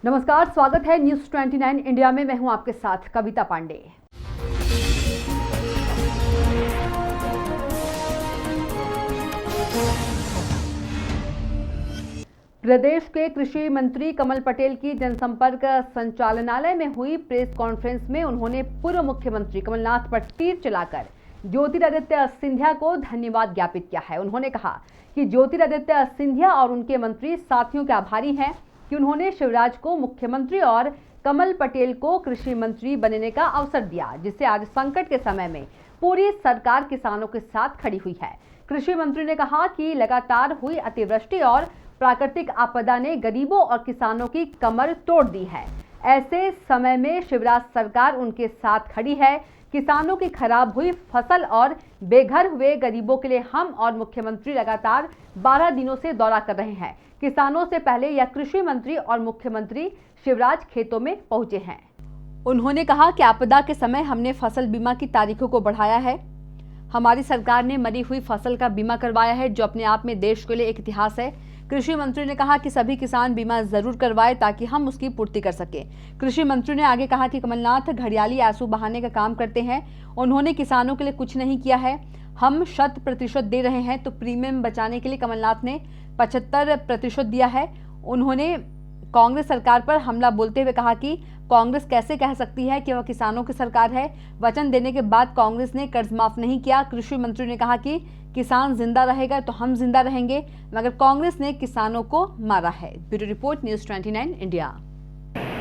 नमस्कार, स्वागत है न्यूज़ 29 इंडिया में। मैं हूं आपके साथ कविता पांडे। प्रदेश के कृषि मंत्री कमल पटेल की जनसंपर्क संचालनालय में हुई प्रेस कॉन्फ्रेंस में उन्होंने पूर्व मुख्यमंत्री कमलनाथ पर तीर चलाकर ज्योतिरादित्य सिंधिया को धन्यवाद ज्ञापित किया है। उन्होंने कहा कि ज्योतिरादित्य सिंधिया और उनके मंत्री साथियों के आभारी हैं कि उन्होंने शिवराज को मुख्यमंत्री और कमल पटेल को कृषि मंत्री बनने का अवसर दिया, जिससे आज संकट के समय में पूरी सरकार किसानों के साथ खड़ी हुई है। कृषि मंत्री ने कहा कि लगातार हुई अतिवृष्टि और प्राकृतिक आपदा ने गरीबों और किसानों की कमर तोड़ दी है। ऐसे समय में शिवराज सरकार उनके साथ खड़ी है। किसानों की खराब हुई फसल और बेघर हुए गरीबों के लिए हम और मुख्यमंत्री लगातार 12 दिनों से दौरा कर रहे हैं। किसानों से पहले यह कृषि मंत्री और मुख्यमंत्री शिवराज खेतों में पहुंचे हैं। उन्होंने कहा कि आपदा के समय हमने फसल बीमा की तारीखों को बढ़ाया है। हमारी सरकार ने मरी हुई फसल का बीमा करवाया है, जो अपने आप में देश के लिए एक इतिहास है। कृषि मंत्री ने कहा कि सभी किसान बीमा जरूर करवाएं ताकि हम उसकी पूर्ति कर सकें। कृषि मंत्री ने आगे कहा कि कमलनाथ घड़ियाली आंसू बहाने का काम करते हैं। उन्होंने किसानों के लिए कुछ नहीं किया है। हम 100% दे रहे हैं, तो प्रीमियम बचाने के लिए कमलनाथ ने 75% दिया है। उन्होंने कांग्रेस सरकार पर हमला बोलते हुए कहा कि कांग्रेस कैसे कह सकती है कि वह किसानों की सरकार है। वचन देने के बाद कांग्रेस ने कर्ज माफ नहीं किया। कृषि मंत्री ने कहा कि किसान जिंदा रहेगा तो हम जिंदा रहेंगे, मगर कांग्रेस ने किसानों को मारा है। Bureau report, news 29 India.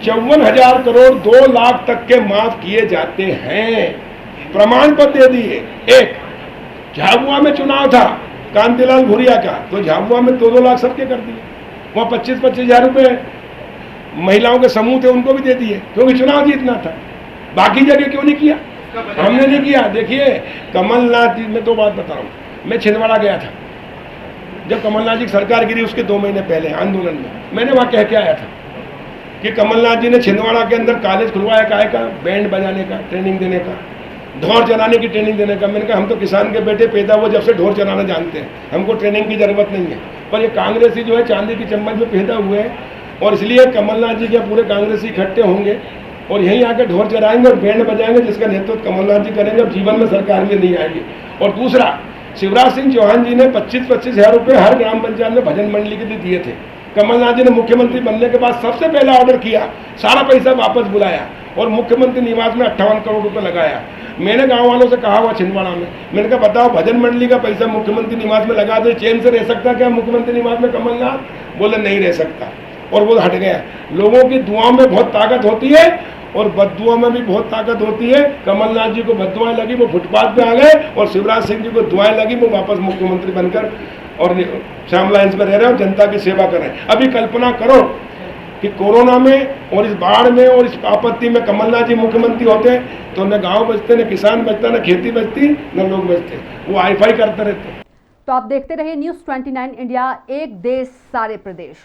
54,000 crore 2 lakh तक के माफ किए जाते हैं। प्रमाण पत्र दे दिए। एक झाबुआ में चुनाव था कांतिलाल भूरिया का, तो झाबुआ में 2-2 लाख सबके कर दिए। वहाँ 25-25 हजार रुपए महिलाओं के समूह थे, उनको भी दे दिए, क्योंकि चुनाव जीतना था। बाकी जगह क्यों नहीं किया? हमने नहीं किया। देखिए, कमलनाथ जी, मैं 2 बात बता रहा हूँ। मैं छिंदवाड़ा गया था जब कमलनाथ जी की सरकार गिरी, उसके 2 महीने पहले आंदोलन में मैंने वहाँ कह के आया था कि कमलनाथ जी ने छिंदवाड़ा के अंदर कॉलेज खुलवाया, काय का बैंड बजाने का, ट्रेनिंग देने का, ढोर चलाने की ट्रेनिंग देने का। मैंने कहा हम तो किसान के बेटे पैदा हुए जब से ढोर चलाना जानते हैं, हमको ट्रेनिंग की जरूरत नहीं है। पर ये कांग्रेसी जो है चांदी की चम्मच में पैदा हुए हैं, और इसलिए कमलनाथ जी के पूरे कांग्रेसी इकट्ठे होंगे और यहीं आकर ढोर चलाएंगे और बैंड बजाएंगे, जिसका नेतृत्व कमलनाथ जी करेंगे, अब जीवन में सरकार में नहीं आएंगे। और दूसरा, शिवराज सिंह चौहान जी ने 25-25 हजार रुपये हर ग्राम पंचायत में भजन मंडली के लिए दिए थे। कमलनाथ जी ने मुख्यमंत्री बनने के बाद सबसे पहला ऑर्डर किया, सारा पैसा वापस बुलाया और मुख्यमंत्री निवास में 58 करोड़ रुपए लगाया। मैंने गांव वालों से कहा हुआ छिंदवाड़ा में, मैंने कहा बताओ भजन मंडली का पैसा मुख्यमंत्री निवास में लगा दे, चैन से रह सकता क्या मुख्यमंत्री निवास में कमलनाथ? बोले नहीं रह सकता, और वो हट गया। लोगों की दुआओं में बहुत ताकत होती है और बद्दुआ में भी बहुत ताकत होती है। कमलनाथ जी को बद्दुआएं लगी, वो फुटपाथ पे आ गए, और शिवराज सिंह जी को दुआएं लगी, वो वापस मुख्यमंत्री बनकर और श्यामला इंच में रह रहे हैं और जनता की सेवा कर रहे हैं। अभी कल्पना करो कि कोरोना में और इस बाढ़ में और इस आपत्ति में कमलनाथ जी मुख्यमंत्री होते तो न गांव बचते, न किसान बचता, न खेती बचती, न लोग बचते। वो हाईफाई करते रहते। तो आप देखते रहिए न्यूज़ 29 इंडिया, एक देश सारे प्रदेश।